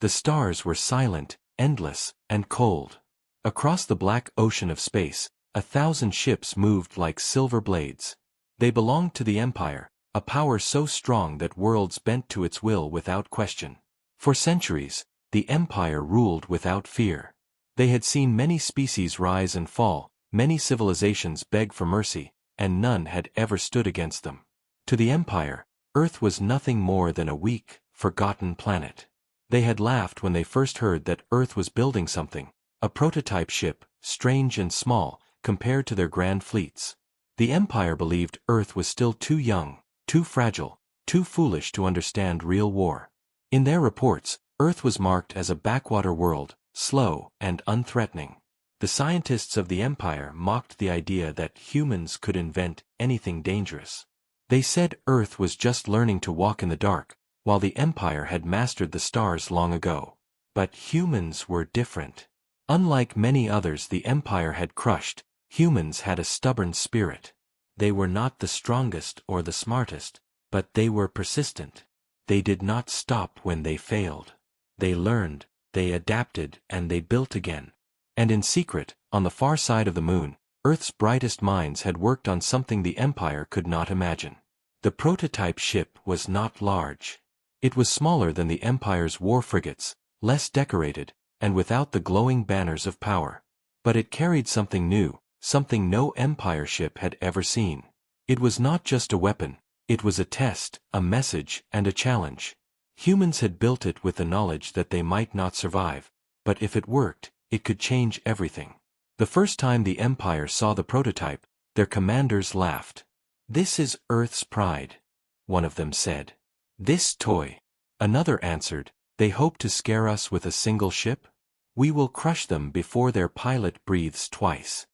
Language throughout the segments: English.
The stars were silent, endless, and cold. Across the black ocean of space, 1,000 ships moved like silver blades. They belonged to the Empire, a power so strong that worlds bent to its will without question. For centuries, the Empire ruled without fear. They had seen many species rise and fall, many civilizations beg for mercy, and none had ever stood against them. To the Empire, Earth was nothing more than a weak, forgotten planet. They had laughed when they first heard that Earth was building something, a prototype ship, strange and small, compared to their grand fleets. The Empire believed Earth was still too young, too fragile, too foolish to understand real war. In their reports, Earth was marked as a backwater world, slow and unthreatening. The scientists of the Empire mocked the idea that humans could invent anything dangerous. They said Earth was just learning to walk in the dark, while the Empire had mastered the stars long ago. But humans were different. Unlike many others the Empire had crushed, humans had a stubborn spirit. They were not the strongest or the smartest, but they were persistent. They did not stop when they failed. They learned, they adapted, and they built again. And in secret, on the far side of the moon, Earth's brightest minds had worked on something the Empire could not imagine. The prototype ship was not large. It was smaller than the Empire's war frigates, less decorated, and without the glowing banners of power. But it carried something new, something no Empire ship had ever seen. It was not just a weapon, it was a test, a message, and a challenge. Humans had built it with the knowledge that they might not survive, but if it worked, it could change everything. The first time the Empire saw the prototype, their commanders laughed. "This is Earth's pride," one of them said. "This toy," another answered, "they hope to scare us with a single ship? We will crush them before their pilot breathes twice."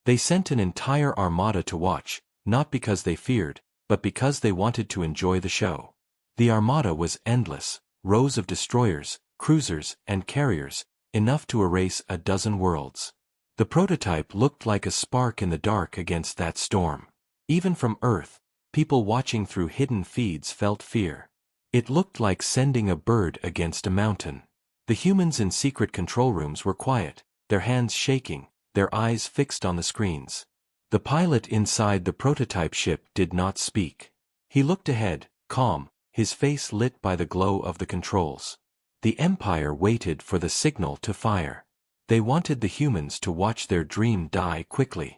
They sent an entire armada to watch, not because they feared, but because they wanted to enjoy the show. The armada was endless, rows of destroyers, cruisers, and carriers, enough to erase a dozen worlds. The prototype looked like a spark in the dark against that storm. Even from Earth, people watching through hidden feeds felt fear. It looked like sending a bird against a mountain. The humans in secret control rooms were quiet, their hands shaking, their eyes fixed on the screens. The pilot inside the prototype ship did not speak. He looked ahead, calm, his face lit by the glow of the controls. The Empire waited for the signal to fire. They wanted the humans to watch their dream die quickly.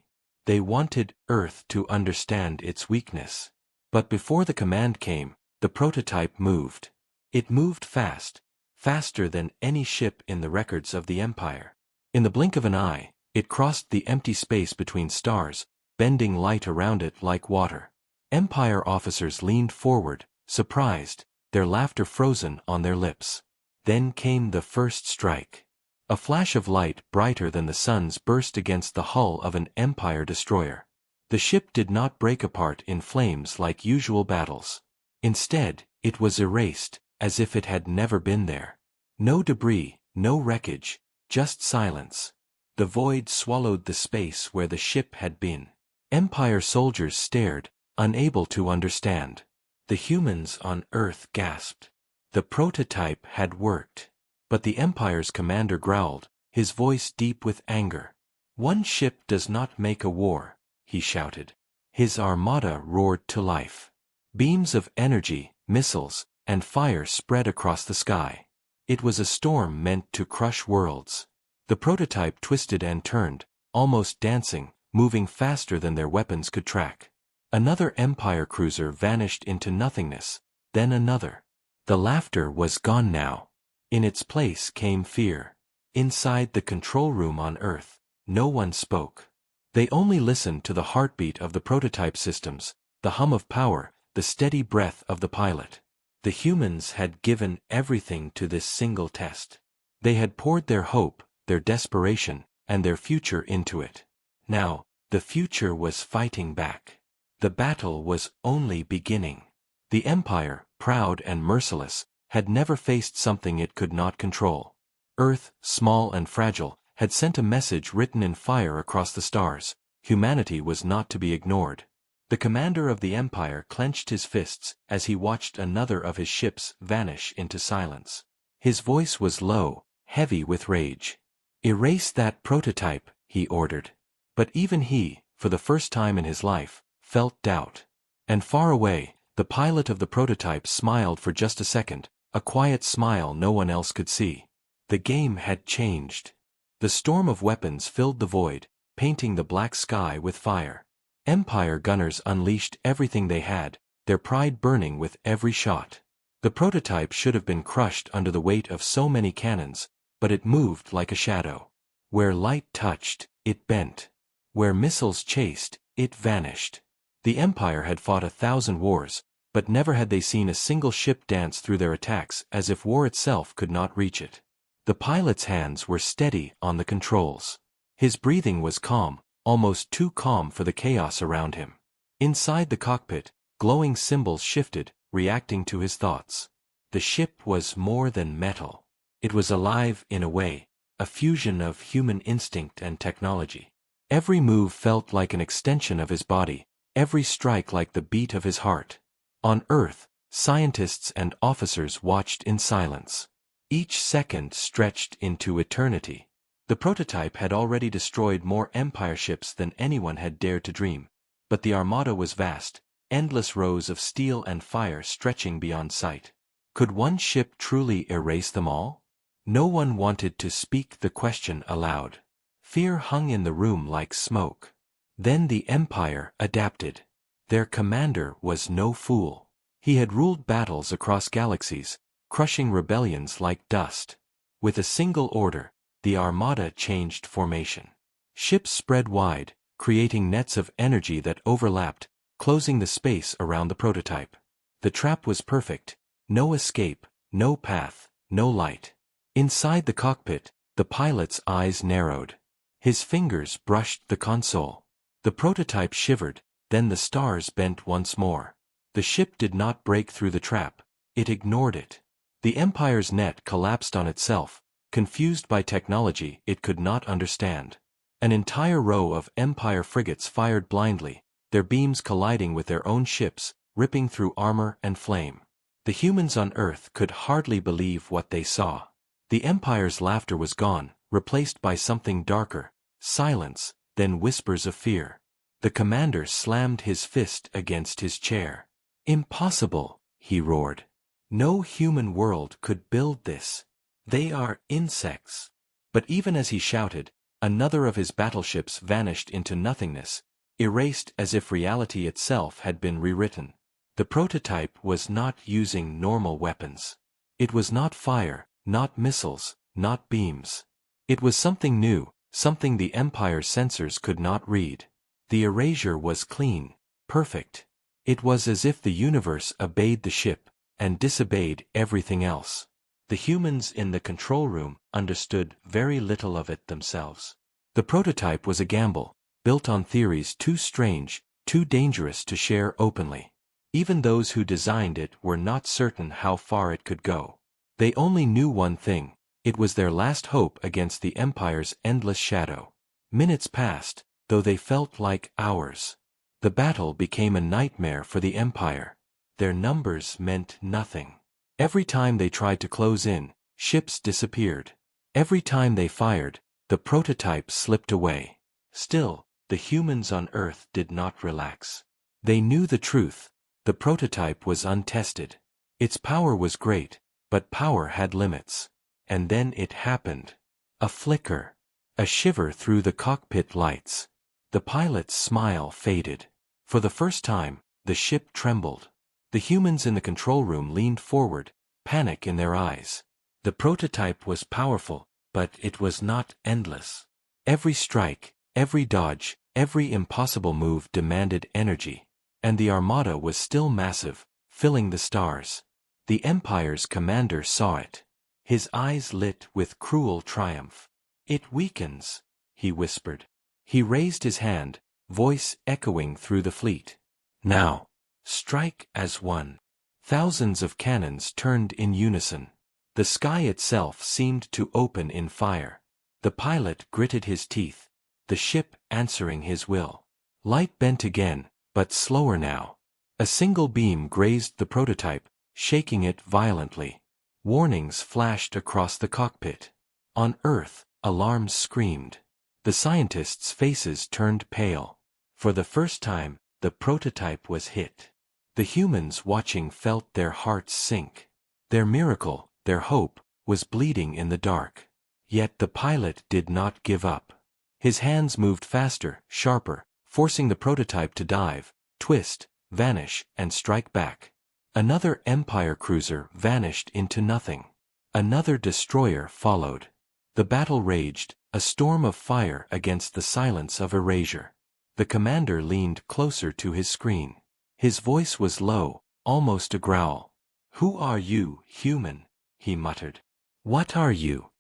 They wanted Earth to understand its weakness. But before the command came, the prototype moved. It moved fast, faster than any ship in the records of the Empire. In the blink of an eye, it crossed the empty space between stars, bending light around it like water. Empire officers leaned forward, surprised, their laughter frozen on their lips. Then came the first strike. A flash of light brighter than the sun's burst against the hull of an Empire destroyer. The ship did not break apart in flames like usual battles. Instead, it was erased, as if it had never been there. No debris, no wreckage, just silence. The void swallowed the space where the ship had been. Empire soldiers stared, unable to understand. The humans on Earth gasped. The prototype had worked. But the Empire's commander growled, his voice deep with anger. "One ship does not make a war," he shouted. His armada roared to life. Beams of energy, missiles, and fire spread across the sky. It was a storm meant to crush worlds. The prototype twisted and turned, almost dancing, moving faster than their weapons could track. Another Empire cruiser vanished into nothingness, then another. The laughter was gone now. In its place came fear. Inside the control room on Earth, no one spoke. They only listened to the heartbeat of the prototype systems, the hum of power, the steady breath of the pilot. The humans had given everything to this single test. They had poured their hope, their desperation, and their future into it. Now, the future was fighting back. The battle was only beginning. The Empire, proud and merciless, had never faced something it could not control. Earth, small and fragile, had sent a message written in fire across the stars. Humanity was not to be ignored. The commander of the Empire clenched his fists as he watched another of his ships vanish into silence. His voice was low, heavy with rage. "Erase that prototype," he ordered. But even he, for the first time in his life, felt doubt. And far away, the pilot of the prototype smiled for just a second, a quiet smile no one else could see. The game had changed. The storm of weapons filled the void, painting the black sky with fire. Empire gunners unleashed everything they had, their pride burning with every shot. The prototype should have been crushed under the weight of so many cannons, but it moved like a shadow. Where light touched, it bent. Where missiles chased, it vanished. The Empire had fought 1,000 wars, but never had they seen a single ship dance through their attacks as if war itself could not reach it. The pilot's hands were steady on the controls. His breathing was calm, almost too calm for the chaos around him. Inside the cockpit, glowing symbols shifted, reacting to his thoughts. The ship was more than metal. It was alive in a way, a fusion of human instinct and technology. Every move felt like an extension of his body, every strike like the beat of his heart. On Earth, scientists and officers watched in silence. Each second stretched into eternity. The prototype had already destroyed more Empire ships than anyone had dared to dream, but the Armada was vast, endless rows of steel and fire stretching beyond sight. Could one ship truly erase them all? No one wanted to speak the question aloud. Fear hung in the room like smoke. Then the Empire adapted. Their commander was no fool. He had ruled battles across galaxies, crushing rebellions like dust. With a single order, the Armada changed formation. Ships spread wide, creating nets of energy that overlapped, closing the space around the prototype. The trap was perfect. No escape, no path, no light. Inside the cockpit, the pilot's eyes narrowed. His fingers brushed the console. The prototype shivered, then the stars bent once more. The ship did not break through the trap. It ignored it. The Empire's net collapsed on itself, confused by technology it could not understand. An entire row of Empire frigates fired blindly, their beams colliding with their own ships, ripping through armor and flame. The humans on Earth could hardly believe what they saw. The Empire's laughter was gone, replaced by something darker, silence, then whispers of fear. The commander slammed his fist against his chair. "Impossible," he roared. "No human world could build this. They are insects." But even as he shouted, another of his battleships vanished into nothingness, erased as if reality itself had been rewritten. The prototype was not using normal weapons. It was not fire, not missiles, not beams. It was something new, something the Empire's sensors could not read. The erasure was clean, perfect. It was as if the universe obeyed the ship, and disobeyed everything else. The humans in the control room understood very little of it themselves. The prototype was a gamble, built on theories too strange, too dangerous to share openly. Even those who designed it were not certain how far it could go. They only knew one thing: it was their last hope against the Empire's endless shadow. Minutes passed, though they felt like hours. The battle became a nightmare for the Empire. Their numbers meant nothing. Every time they tried to close in, ships disappeared. Every time they fired, the prototype slipped away. Still, the humans on Earth did not relax. They knew the truth: the prototype was untested. Its power was great, but power had limits. And then it happened. A flicker. A shiver through the cockpit lights. The pilot's smile faded. For the first time, the ship trembled. The humans in the control room leaned forward, panic in their eyes. The prototype was powerful, but it was not endless. Every strike, every dodge, every impossible move demanded energy. And the Armada was still massive, filling the stars. The Empire's commander saw it. His eyes lit with cruel triumph. "It weakens," he whispered. He raised his hand, voice echoing through the fleet. "Now, strike as one." Thousands of cannons turned in unison. The sky itself seemed to open in fire. The pilot gritted his teeth, the ship answering his will. Light bent again, but slower now. A single beam grazed the prototype, shaking it violently. Warnings flashed across the cockpit. On Earth, alarms screamed. The scientists' faces turned pale. For the first time, the prototype was hit. The humans watching felt their hearts sink. Their miracle, their hope, was bleeding in the dark. Yet the pilot did not give up. His hands moved faster, sharper, forcing the prototype to dive, twist, vanish, and strike back. Another Empire cruiser vanished into nothing. Another destroyer followed. The battle raged, a storm of fire against the silence of erasure. The commander leaned closer to his screen. His voice was low, almost a growl. "Who are you, human?" he muttered. "What are you?"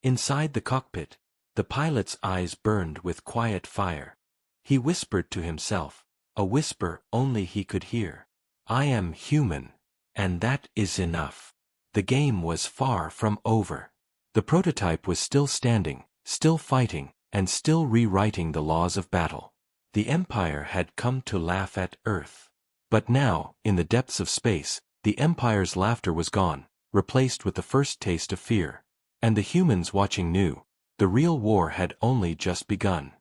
Inside the cockpit, the pilot's eyes burned with quiet fire. He whispered to himself, a whisper only he could hear. "I am human. And that is enough." The game was far from over. The prototype was still standing, still fighting, and still rewriting the laws of battle. The Empire had come to laugh at Earth. But now, in the depths of space, the Empire's laughter was gone, replaced with the first taste of fear. And the humans watching knew, the real war had only just begun.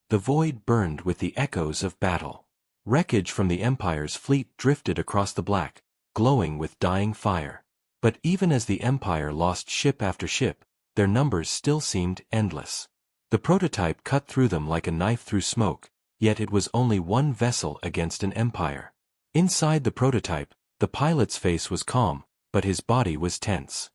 The void burned with the echoes of battle. Wreckage from the Empire's fleet drifted across the black, glowing with dying fire. But even as the Empire lost ship after ship, their numbers still seemed endless. The prototype cut through them like a knife through smoke, yet it was only one vessel against an empire. Inside the prototype, the pilot's face was calm, but his body was tense.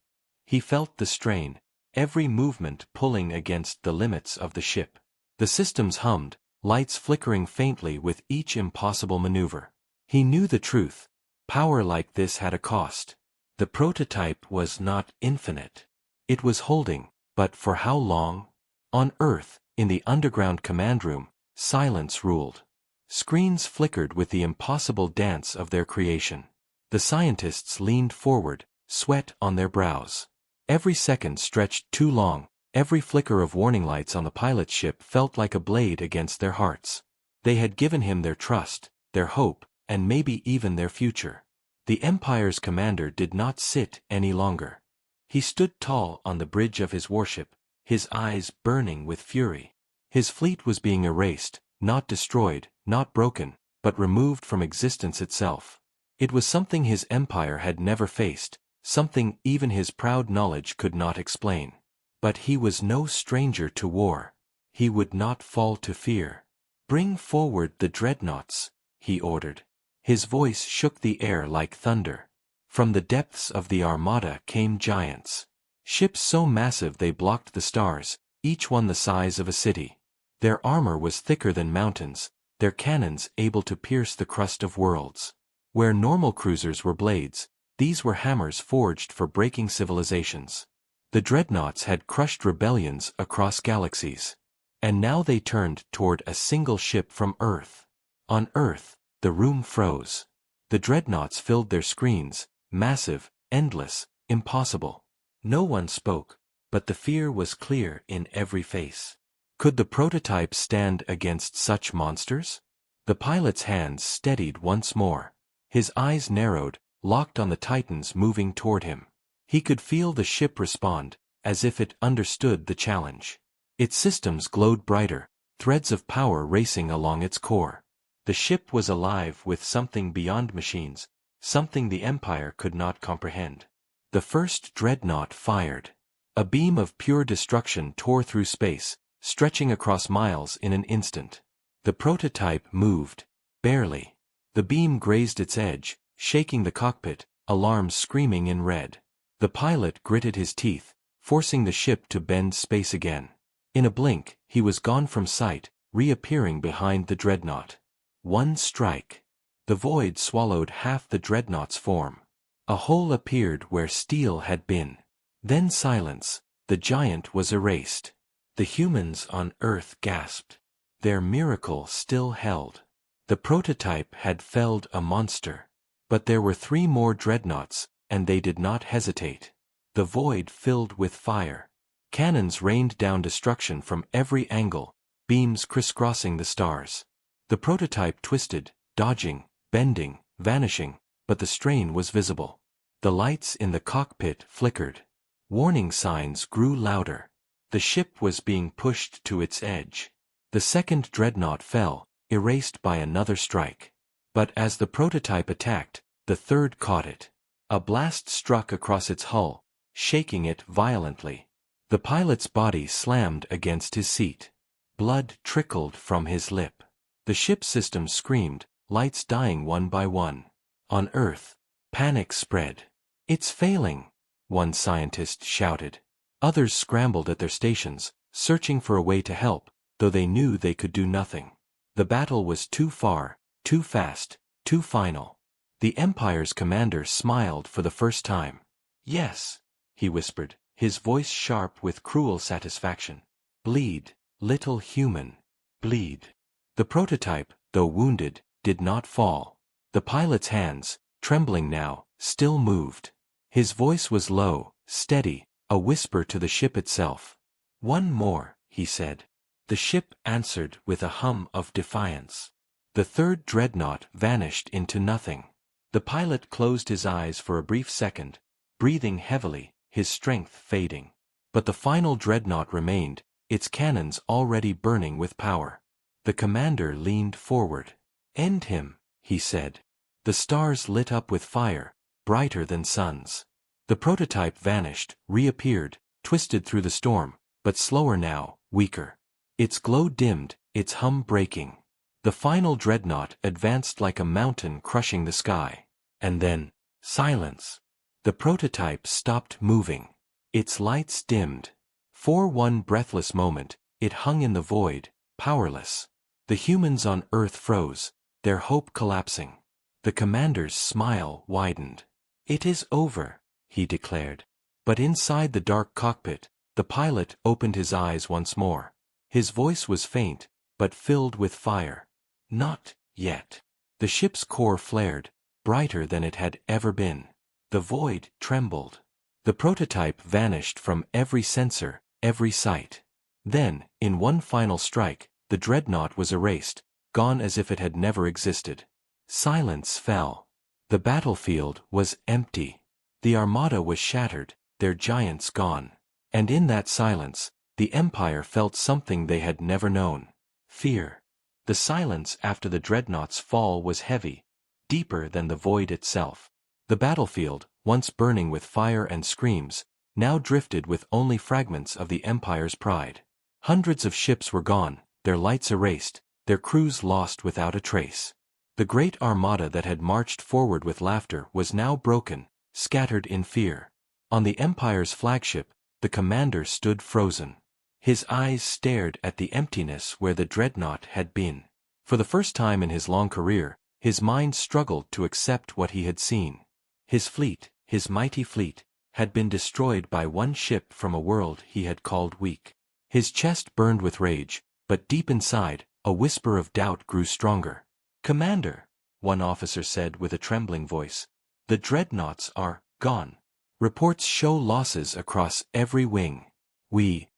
He felt the strain, every movement pulling against the limits of the ship. The systems hummed, lights flickering faintly with each impossible maneuver. He knew the truth. Power like this had a cost. The prototype was not infinite. It was holding, but for how long? On Earth, in the underground command room, silence ruled. Screens flickered with the impossible dance of their creation. The scientists leaned forward, sweat on their brows. Every second stretched too long, every flicker of warning lights on the pilot's ship felt like a blade against their hearts. They had given him their trust, their hope, and maybe even their future. The Empire's commander did not sit any longer. He stood tall on the bridge of his warship, his eyes burning with fury. His fleet was being erased, not destroyed, not broken, but removed from existence itself. It was something his empire had never faced, something even his proud knowledge could not explain. But he was no stranger to war. He would not fall to fear. "Bring forward the dreadnoughts," he ordered. His voice shook the air like thunder. From the depths of the Armada came giants. Ships so massive they blocked the stars, each one the size of a city. Their armor was thicker than mountains, their cannons able to pierce the crust of worlds. Where normal cruisers were blades, these were hammers forged for breaking civilizations. The dreadnoughts had crushed rebellions across galaxies. And now they turned toward a single ship from Earth. On Earth, the room froze. The dreadnoughts filled their screens, massive, endless, impossible. No one spoke, but the fear was clear in every face. Could the prototype stand against such monsters? The pilot's hands steadied once more. His eyes narrowed, locked on the Titans moving toward him. He could feel the ship respond, as if it understood the challenge. Its systems glowed brighter, threads of power racing along its core. The ship was alive with something beyond machines, something the Empire could not comprehend. The first dreadnought fired. A beam of pure destruction tore through space, stretching across miles in an instant. The prototype moved, barely. The beam grazed its edge, shaking the cockpit, alarms screaming in red. The pilot gritted his teeth, forcing the ship to bend space again. In a blink, he was gone from sight, reappearing behind the dreadnought. One strike. The void swallowed half the dreadnought's form. A hole appeared where steel had been. Then silence. The giant was erased. The humans on Earth gasped. Their miracle still held. The prototype had felled a monster. But there were 3 more dreadnoughts, and they did not hesitate. The void filled with fire. Cannons rained down destruction from every angle, beams crisscrossing the stars. The prototype twisted, dodging, bending, vanishing, but the strain was visible. The lights in the cockpit flickered. Warning signs grew louder. The ship was being pushed to its edge. The second dreadnought fell, erased by another strike. But as the prototype attacked, the third caught it. A blast struck across its hull, shaking it violently. The pilot's body slammed against his seat. Blood trickled from his lip. The ship's systems screamed, lights dying one by one. On Earth, panic spread. "It's failing," one scientist shouted. Others scrambled at their stations, searching for a way to help, though they knew they could do nothing. The battle was too far, too fast, too final. The Empire's commander smiled for the first time. "Yes," he whispered, his voice sharp with cruel satisfaction. "Bleed, little human, bleed." The prototype, though wounded, did not fall. The pilot's hands, trembling now, still moved. His voice was low, steady, a whisper to the ship itself. "One more," he said. The ship answered with a hum of defiance. The third dreadnought vanished into nothing. The pilot closed his eyes for a brief second, breathing heavily, his strength fading. But the final dreadnought remained, its cannons already burning with power. The commander leaned forward. "End him," he said. The stars lit up with fire, brighter than suns. The prototype vanished, reappeared, twisted through the storm, but slower now, weaker. Its glow dimmed, its hum breaking. The final dreadnought advanced like a mountain crushing the sky. And then, silence. The prototype stopped moving. Its lights dimmed. For one breathless moment, it hung in the void, powerless. The humans on Earth froze, their hope collapsing. The commander's smile widened. "It is over," he declared. But inside the dark cockpit, the pilot opened his eyes once more. His voice was faint, but filled with fire. "Not yet." The ship's core flared, brighter than it had ever been. The void trembled. The prototype vanished from every sensor, every sight. Then, in one final strike, the dreadnought was erased, gone as if it had never existed. Silence fell. The battlefield was empty. The Armada was shattered, their giants gone. And in that silence, the Empire felt something they had never known. Fear. The silence after the dreadnought's fall was heavy, deeper than the void itself. The battlefield, once burning with fire and screams, now drifted with only fragments of the Empire's pride. Hundreds of ships were gone, their lights erased, their crews lost without a trace. The great Armada that had marched forward with laughter was now broken, scattered in fear. On the Empire's flagship, the commander stood frozen. His eyes stared at the emptiness where the dreadnought had been. For the first time in his long career, his mind struggled to accept what he had seen. His fleet, his mighty fleet, had been destroyed by one ship from a world he had called weak. His chest burned with rage, but deep inside, a whisper of doubt grew stronger. "Commander," one officer said with a trembling voice, "the dreadnoughts are gone. Reports show losses across every wing. We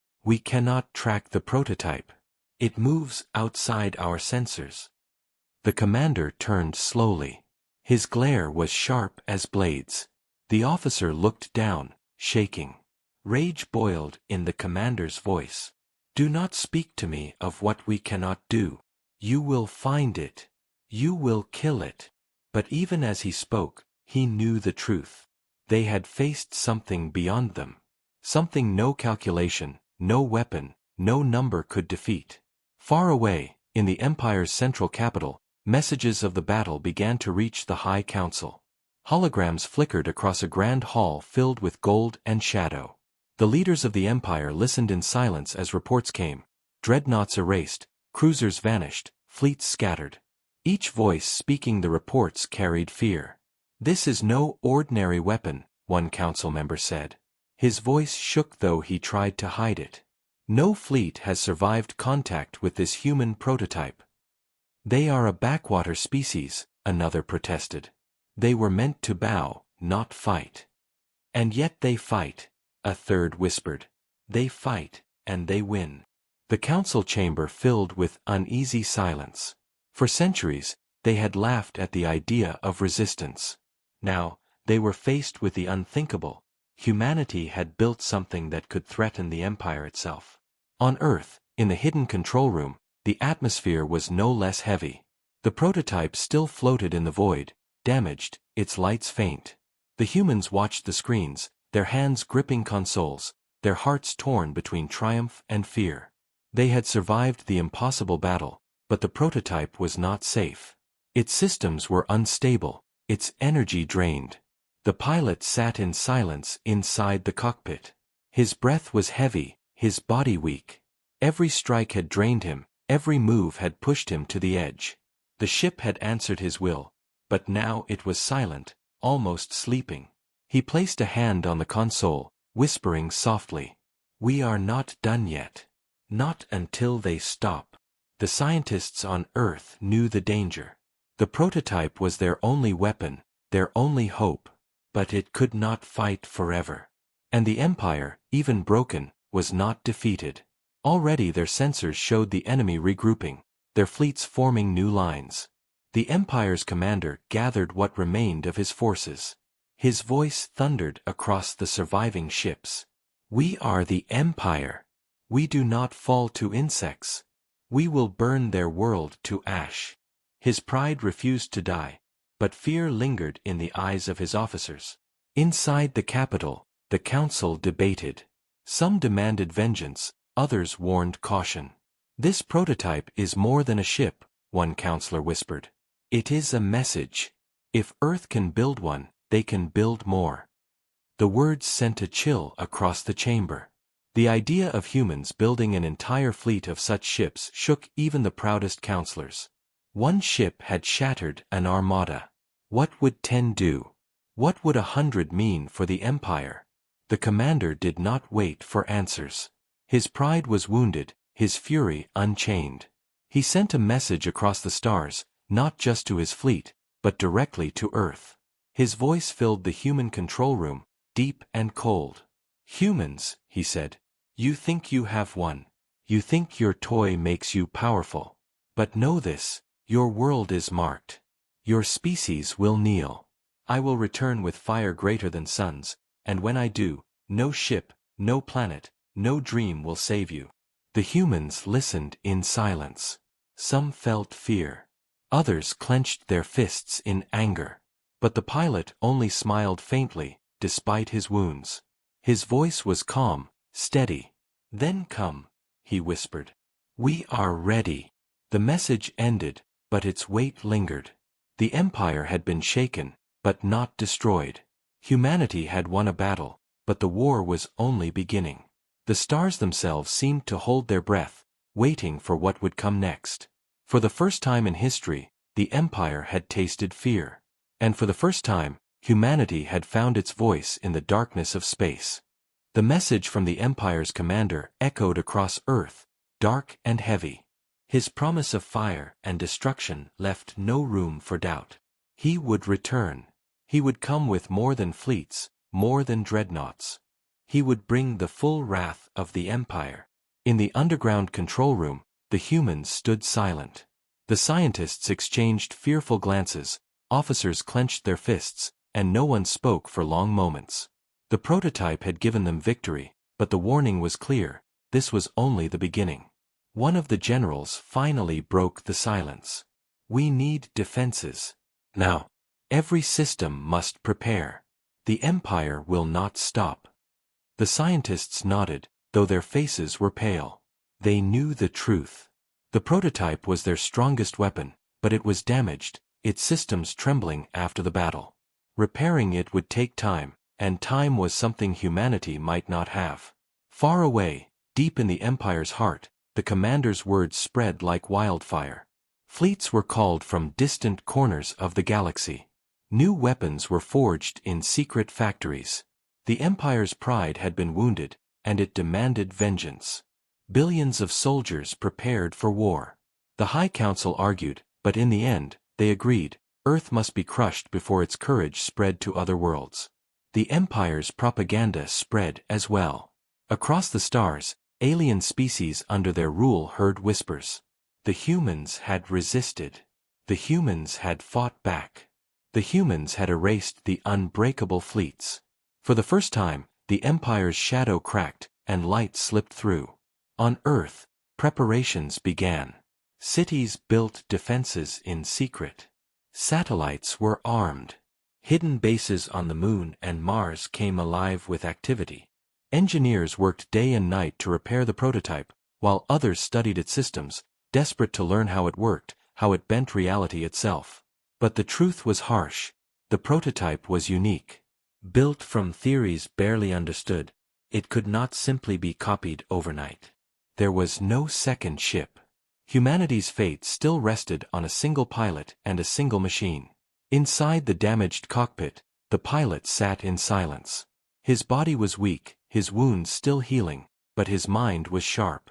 cannot track the prototype. It moves outside our sensors." The commander turned slowly. His glare was sharp as blades. The officer looked down, shaking. Rage boiled in the commander's voice. "Do not speak to me of what we cannot do. You will find it. You will kill it." But even as he spoke, he knew the truth. They had faced something beyond them. Something no calculation, no weapon, no number could defeat. Far away, in the Empire's central capital, messages of the battle began to reach the High Council. Holograms flickered across a grand hall filled with gold and shadow. The leaders of the Empire listened in silence as reports came. Dreadnoughts erased, cruisers vanished, fleets scattered. Each voice speaking the reports carried fear. "This is no ordinary weapon," one council member said. His voice shook though he tried to hide it. "No fleet has survived contact with this human prototype." "They are a backwater species," another protested. "They were meant to bow, not fight." "And yet they fight," a third whispered. "They fight, and they win." The council chamber filled with uneasy silence. For centuries, they had laughed at the idea of resistance. Now, They were faced with the unthinkable. Humanity had built something that could threaten the Empire itself. On Earth, in the hidden control room, the atmosphere was no less heavy. The prototype still floated in the void, damaged, its lights faint. The humans watched the screens, their hands gripping consoles, their hearts torn between triumph and fear. They had survived the impossible battle, but the prototype was not safe. Its systems were unstable, its energy drained. The pilot sat in silence inside the cockpit. His breath was heavy, his body weak. Every strike had drained him, every move had pushed him to the edge. The ship had answered his will, but now it was silent, almost sleeping. He placed a hand on the console, whispering softly, "We are not done yet. Not until they stop." The scientists on Earth knew the danger. The prototype was their only weapon, their only hope. But it could not fight forever. And the Empire, even broken, was not defeated. Already their sensors showed the enemy regrouping, their fleets forming new lines. The Empire's commander gathered what remained of his forces. His voice thundered across the surviving ships. "We are the Empire. We do not fall to insects. We will burn their world to ash." His pride refused to die, but fear lingered in the eyes of his officers. Inside the capital, the council debated. Some demanded vengeance, others warned caution. "This prototype is more than a ship," one counselor whispered. "It is a message. If Earth can build one, they can build more." The words sent a chill across the chamber. The idea of humans building an entire fleet of such ships shook even the proudest counselors. One ship had shattered an armada. What would 10 do? What would 100 mean for the Empire? The commander did not wait for answers. His pride was wounded, his fury unchained. He sent a message across the stars, not just to his fleet, but directly to Earth. His voice filled the human control room, deep and cold. "Humans," he said, "you think you have won. You think your toy makes you powerful. But know this, your world is marked. Your species will kneel. I will return with fire greater than suns, and when I do, no ship, no planet, no dream will save you." The humans listened in silence. Some felt fear. Others clenched their fists in anger. But the pilot only smiled faintly, despite his wounds. His voice was calm, steady. "Then come," he whispered. "We are ready." The message ended, but its weight lingered. The Empire had been shaken, but not destroyed. Humanity had won a battle, but the war was only beginning. The stars themselves seemed to hold their breath, waiting for what would come next. For the first time in history, the Empire had tasted fear. And for the first time, humanity had found its voice in the darkness of space. The message from the Empire's commander echoed across Earth, dark and heavy. His promise of fire and destruction left no room for doubt. He would return. He would come with more than fleets, more than dreadnoughts. He would bring the full wrath of the Empire. In the underground control room, the humans stood silent. The scientists exchanged fearful glances, officers clenched their fists, and no one spoke for long moments. The prototype had given them victory, but the warning was clear: this was only the beginning. One of the generals finally broke the silence. "We need defenses. Now. Every system must prepare. The Empire will not stop." The scientists nodded, though their faces were pale. They knew the truth. The prototype was their strongest weapon, but it was damaged, its systems trembling after the battle. Repairing it would take time, and time was something humanity might not have. Far away, deep in the Empire's heart, the commander's words spread like wildfire. Fleets were called from distant corners of the galaxy. New weapons were forged in secret factories. The Empire's pride had been wounded, and it demanded vengeance. Billions of soldiers prepared for war. The High Council argued, but in the end, they agreed: Earth must be crushed before its courage spread to other worlds. The Empire's propaganda spread as well. Across the stars, alien species under their rule heard whispers. The humans had resisted. The humans had fought back. The humans had erased the unbreakable fleets. For the first time, the Empire's shadow cracked, and light slipped through. On Earth, preparations began. Cities built defenses in secret. Satellites were armed. Hidden bases on the Moon and Mars came alive with activity. Engineers worked day and night to repair the prototype, while others studied its systems, desperate to learn how it worked, how it bent reality itself. But the truth was harsh. The prototype was unique. Built from theories barely understood, it could not simply be copied overnight. There was no second ship. Humanity's fate still rested on a single pilot and a single machine. Inside the damaged cockpit, the pilot sat in silence. His body was weak, his wounds still healing, but his mind was sharp.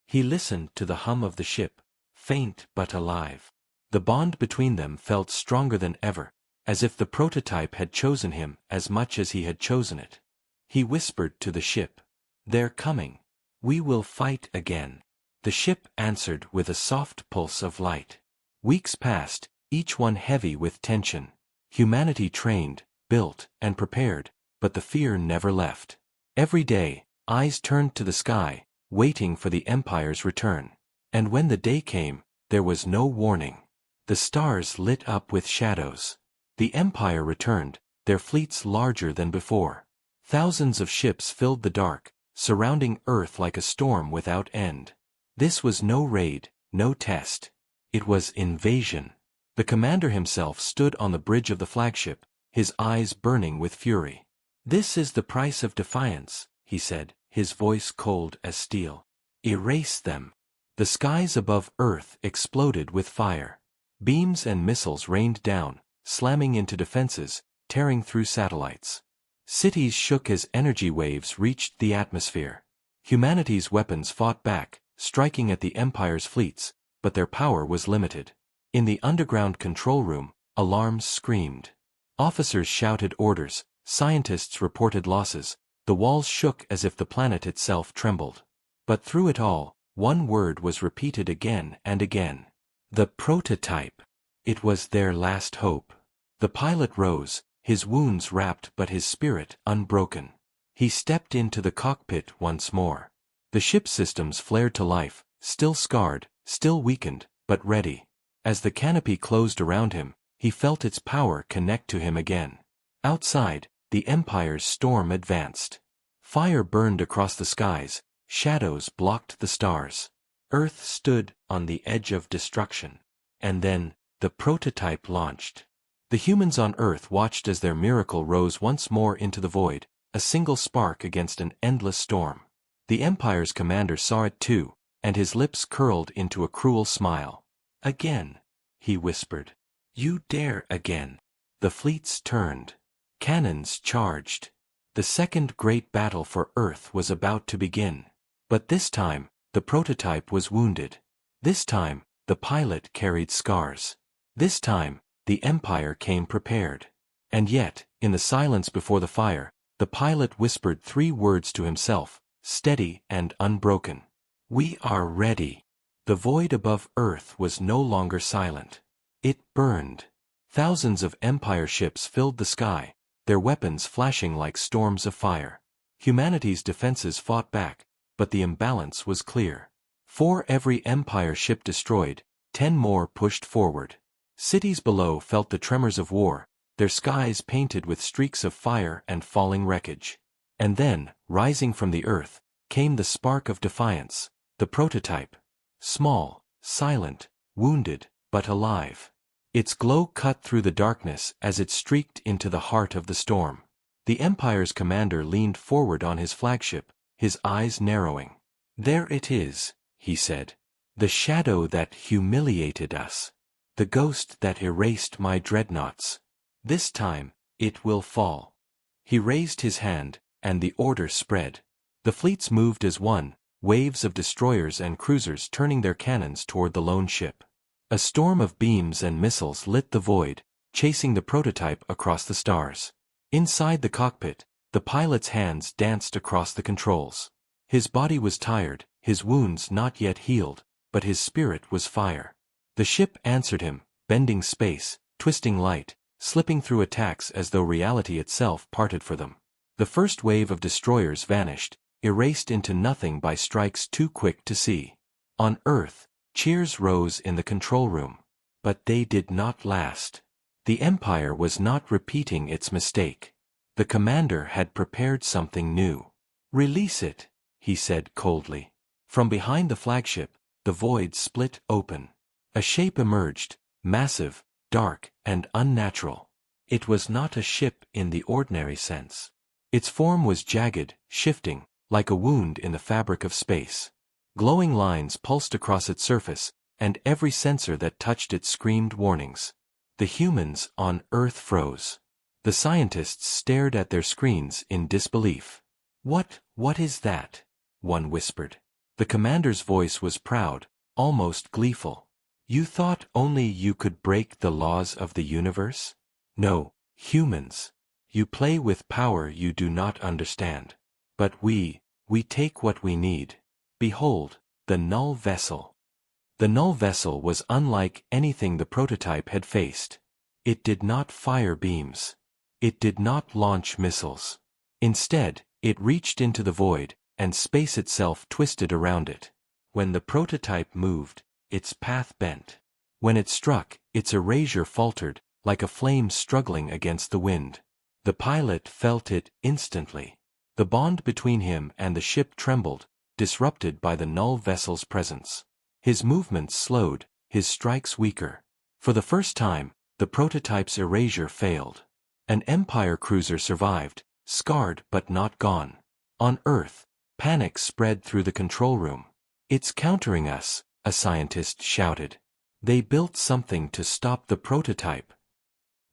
He listened to the hum of the ship, faint but alive. The bond between them felt stronger than ever, as if the prototype had chosen him as much as he had chosen it. He whispered to the ship, "They're coming. We will fight again." The ship answered with a soft pulse of light. Weeks passed, each one heavy with tension. Humanity trained, built, and prepared, but the fear never left. Every day, eyes turned to the sky, waiting for the Empire's return. And when the day came, there was no warning. The stars lit up with shadows. The Empire returned, their fleets larger than before. Thousands of ships filled the dark, surrounding Earth like a storm without end. This was no raid, no test. It was invasion. The commander himself stood on the bridge of the flagship, his eyes burning with fury. "This is the price of defiance," he said, his voice cold as steel. "Erase them." The skies above Earth exploded with fire. Beams and missiles rained down, slamming into defenses, tearing through satellites. Cities shook as energy waves reached the atmosphere. Humanity's weapons fought back, striking at the Empire's fleets, but their power was limited. In the underground control room, alarms screamed. Officers shouted orders, scientists reported losses, the walls shook as if the planet itself trembled. But through it all, one word was repeated again and again. The prototype. It was their last hope. The pilot rose, his wounds wrapped but his spirit unbroken. He stepped into the cockpit once more. The ship's systems flared to life, still scarred, still weakened, but ready. As the canopy closed around him, he felt its power connect to him again. Outside, the Empire's storm advanced. Fire burned across the skies, shadows blocked the stars. Earth stood on the edge of destruction. And then, the prototype launched. The humans on Earth watched as their miracle rose once more into the void, a single spark against an endless storm. The Empire's commander saw it too, and his lips curled into a cruel smile. "Again," he whispered. "You dare again." The fleets turned. Cannons charged. The second great battle for Earth was about to begin. But this time, the prototype was wounded. This time, the pilot carried scars. This time, the Empire came prepared. And yet, in the silence before the fire, the pilot whispered 3 words to himself, steady and unbroken. "We are ready." The void above Earth was no longer silent. It burned. Thousands of Empire ships filled the sky, their weapons flashing like storms of fire. Humanity's defenses fought back, but the imbalance was clear. For every Empire ship destroyed, 10 more pushed forward. Cities below felt the tremors of war, their skies painted with streaks of fire and falling wreckage. And then, rising from the earth, came the spark of defiance, the prototype. Small, silent, wounded, but alive. Its glow cut through the darkness as it streaked into the heart of the storm. The Empire's commander leaned forward on his flagship, his eyes narrowing. "There it is," he said. "The shadow that humiliated us. The ghost that erased my dreadnoughts. This time, it will fall." He raised his hand, and the order spread. The fleets moved as one, waves of destroyers and cruisers turning their cannons toward the lone ship. A storm of beams and missiles lit the void, chasing the prototype across the stars. Inside the cockpit, the pilot's hands danced across the controls. His body was tired, his wounds not yet healed, but his spirit was fire. The ship answered him, bending space, twisting light, slipping through attacks as though reality itself parted for them. The first wave of destroyers vanished, erased into nothing by strikes too quick to see. On Earth, cheers rose in the control room. But they did not last. The Empire was not repeating its mistake. The commander had prepared something new. "Release it," he said coldly. From behind the flagship, the void split open. A shape emerged, massive, dark, and unnatural. It was not a ship in the ordinary sense. Its form was jagged, shifting, like a wound in the fabric of space. Glowing lines pulsed across its surface, and every sensor that touched it screamed warnings. The humans on Earth froze. The scientists stared at their screens in disbelief. What is that?" one whispered. The commander's voice was proud, almost gleeful. "You thought only you could break the laws of the universe? No, humans. You play with power you do not understand. But we take what we need. Behold, the null vessel." The null vessel was unlike anything the prototype had faced. It did not fire beams. It did not launch missiles. Instead, it reached into the void, and space itself twisted around it. When the prototype moved, its path bent. When it struck, its erasure faltered, like a flame struggling against the wind. The pilot felt it instantly. The bond between him and the ship trembled, disrupted by the null vessel's presence. His movements slowed, his strikes weaker. For the first time, the prototype's erasure failed. An Empire cruiser survived, scarred but not gone. On Earth, panic spread through the control room. "It's countering us," a scientist shouted. "They built something to stop the prototype."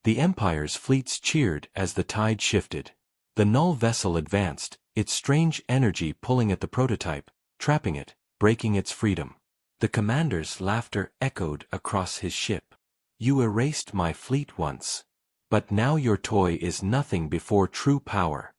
The Empire's fleets cheered as the tide shifted. The null vessel advanced, its strange energy pulling at the prototype, trapping it, breaking its freedom. The commander's laughter echoed across his ship. "You erased my fleet once. But now your toy is nothing before true power."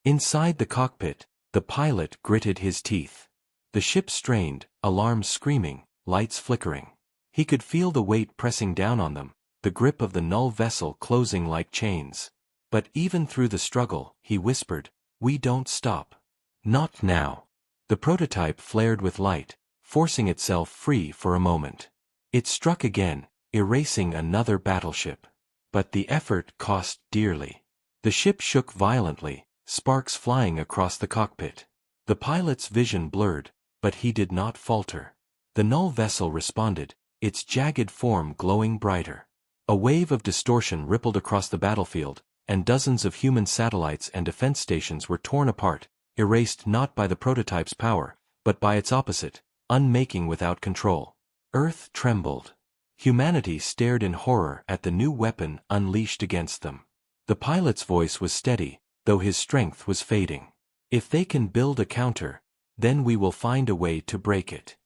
Inside the cockpit, the pilot gritted his teeth. The ship strained, alarms screaming, lights flickering. He could feel the weight pressing down on them, the grip of the null vessel closing like chains. But even through the struggle, he whispered, "We don't stop. Not now." The prototype flared with light, forcing itself free for a moment. It struck again, erasing another battleship. But the effort cost dearly. The ship shook violently, sparks flying across the cockpit. The pilot's vision blurred, but he did not falter. The null vessel responded, its jagged form glowing brighter. A wave of distortion rippled across the battlefield, and dozens of human satellites and defense stations were torn apart, erased not by the prototype's power, but by its opposite, unmaking without control. Earth trembled. Humanity stared in horror at the new weapon unleashed against them. The pilot's voice was steady, though his strength was fading. "If they can build a counter, then we will find a way to break it."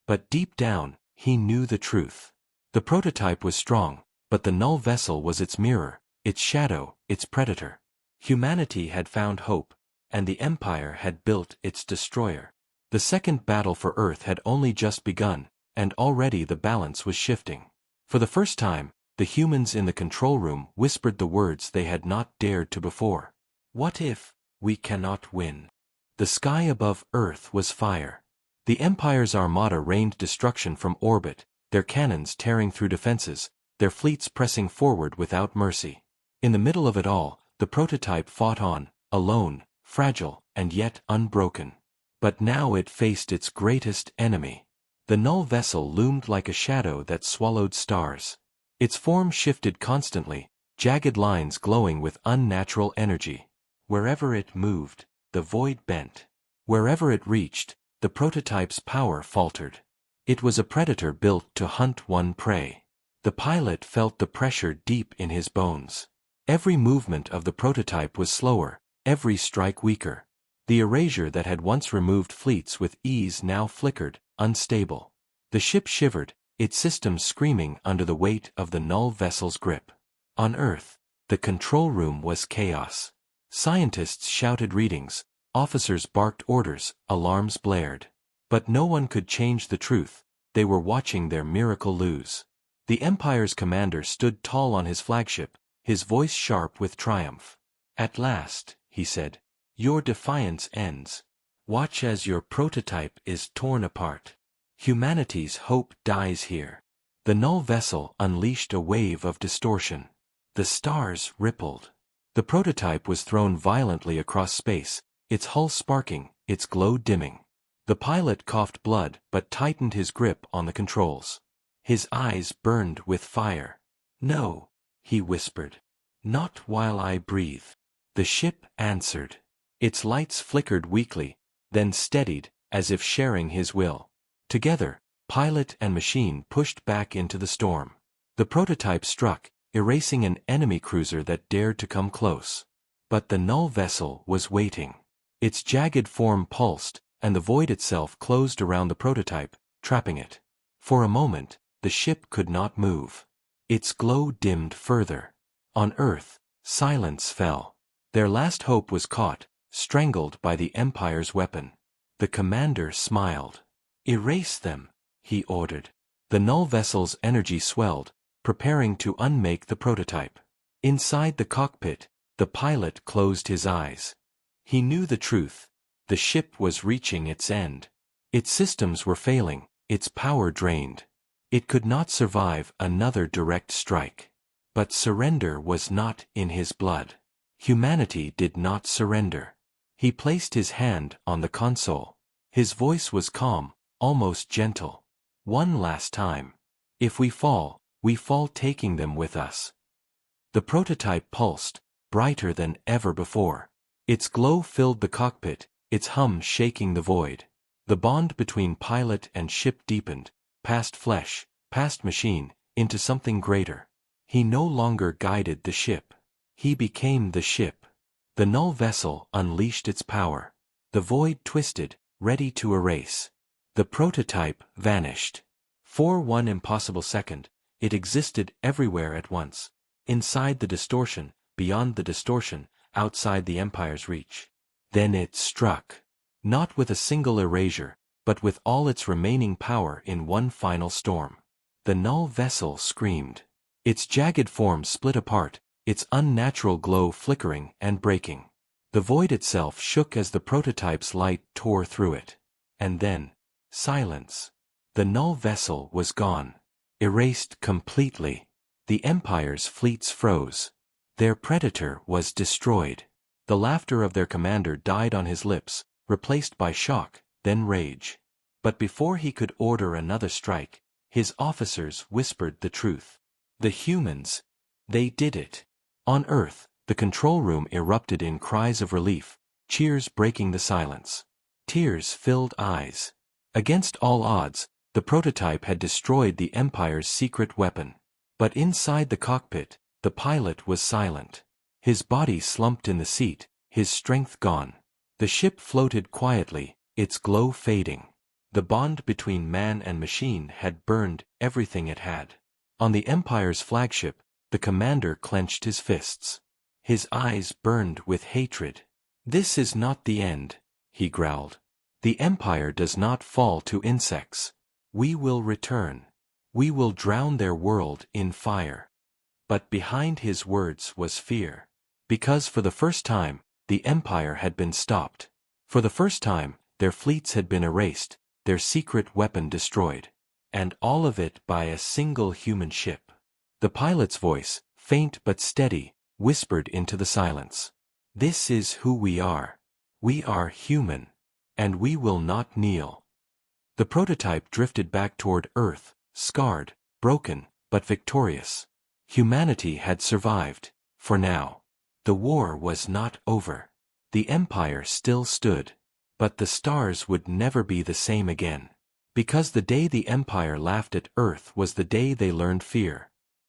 But deep down, he knew the truth. The prototype was strong, but the null vessel was its mirror, its shadow, its predator. Humanity had found hope, and the Empire had built its destroyer. The second battle for Earth had only just begun, and already the balance was shifting. For the first time, the humans in the control room whispered the words they had not dared to before. "What if we cannot win?" The sky above Earth was fire. The Empire's Armada rained destruction from orbit, their cannons tearing through defenses, their fleets pressing forward without mercy. In the middle of it all, the prototype fought on, alone, fragile, and yet unbroken. But now it faced its greatest enemy. The null vessel loomed like a shadow that swallowed stars. Its form shifted constantly, jagged lines glowing with unnatural energy. Wherever it moved, the void bent. Wherever it reached, the prototype's power faltered. It was a predator built to hunt one prey. The pilot felt the pressure deep in his bones. Every movement of the prototype was slower, every strike weaker. The erasure that had once removed fleets with ease now flickered, unstable. The ship shivered, its systems screaming under the weight of the null vessel's grip. On Earth, the control room was chaos. Scientists shouted readings, officers barked orders, alarms blared. But no one could change the truth, they were watching their miracle lose. The Empire's commander stood tall on his flagship, his voice sharp with triumph. "At last," he said, "your defiance ends. Watch as your prototype is torn apart. Humanity's hope dies here." The null vessel unleashed a wave of distortion. The stars rippled. The prototype was thrown violently across space, its hull sparking, its glow dimming. The pilot coughed blood but tightened his grip on the controls. His eyes burned with fire. "No," he whispered. "Not while I breathe." The ship answered. Its lights flickered weakly, then steadied, as if sharing his will. Together, pilot and machine pushed back into the storm. The prototype struck, erasing an enemy cruiser that dared to come close. But the null vessel was waiting. Its jagged form pulsed, and the void itself closed around the prototype, trapping it. For a moment, the ship could not move. Its glow dimmed further. On Earth, silence fell. Their last hope was caught, strangled by the Empire's weapon. The commander smiled. "Erase them," he ordered. The null vessel's energy swelled, preparing to unmake the prototype. Inside the cockpit, the pilot closed his eyes. He knew the truth. The ship was reaching its end. Its systems were failing, its power drained. It could not survive another direct strike. But surrender was not in his blood. Humanity did not surrender. He placed his hand on the console. His voice was calm, almost gentle. "One last time. If we fall taking them with us." The prototype pulsed, brighter than ever before. Its glow filled the cockpit, its hum shaking the void. The bond between pilot and ship deepened, past flesh, past machine, into something greater. He no longer guided the ship. He became the ship. The null vessel unleashed its power. The void twisted, ready to erase. The prototype vanished. For one impossible second, it existed everywhere at once. Inside the distortion, beyond the distortion, outside the Empire's reach. Then it struck. Not with a single erasure, but with all its remaining power in one final storm. The null vessel screamed. Its jagged form split apart, its unnatural glow flickering and breaking. The void itself shook as the prototype's light tore through it. And then, silence. The null vessel was gone. Erased completely. The Empire's fleets froze. Their predator was destroyed. The laughter of their commander died on his lips, replaced by shock, then rage. But before he could order another strike, his officers whispered the truth. The humans, they did it. On Earth, the control room erupted in cries of relief, cheers breaking the silence. Tears filled eyes. Against all odds, the prototype had destroyed the Empire's secret weapon. But inside the cockpit, the pilot was silent. His body slumped in the seat, his strength gone. The ship floated quietly, its glow fading. The bond between man and machine had burned everything it had. On the Empire's flagship, the commander clenched his fists. His eyes burned with hatred. "This is not the end," he growled. "The Empire does not fall to insects. We will return. We will drown their world in fire." But behind his words was fear. Because for the first time, the Empire had been stopped. For the first time, their fleets had been erased, their secret weapon destroyed. And all of it by a single human ship. The pilot's voice, faint but steady, whispered into the silence. "This is who we are. We are human. And we will not kneel." The prototype drifted back toward Earth, scarred, broken, but victorious. Humanity had survived, for now. The war was not over. The Empire still stood. But the stars would never be the same again. Because the day the Empire laughed at Earth was the day they learned fear.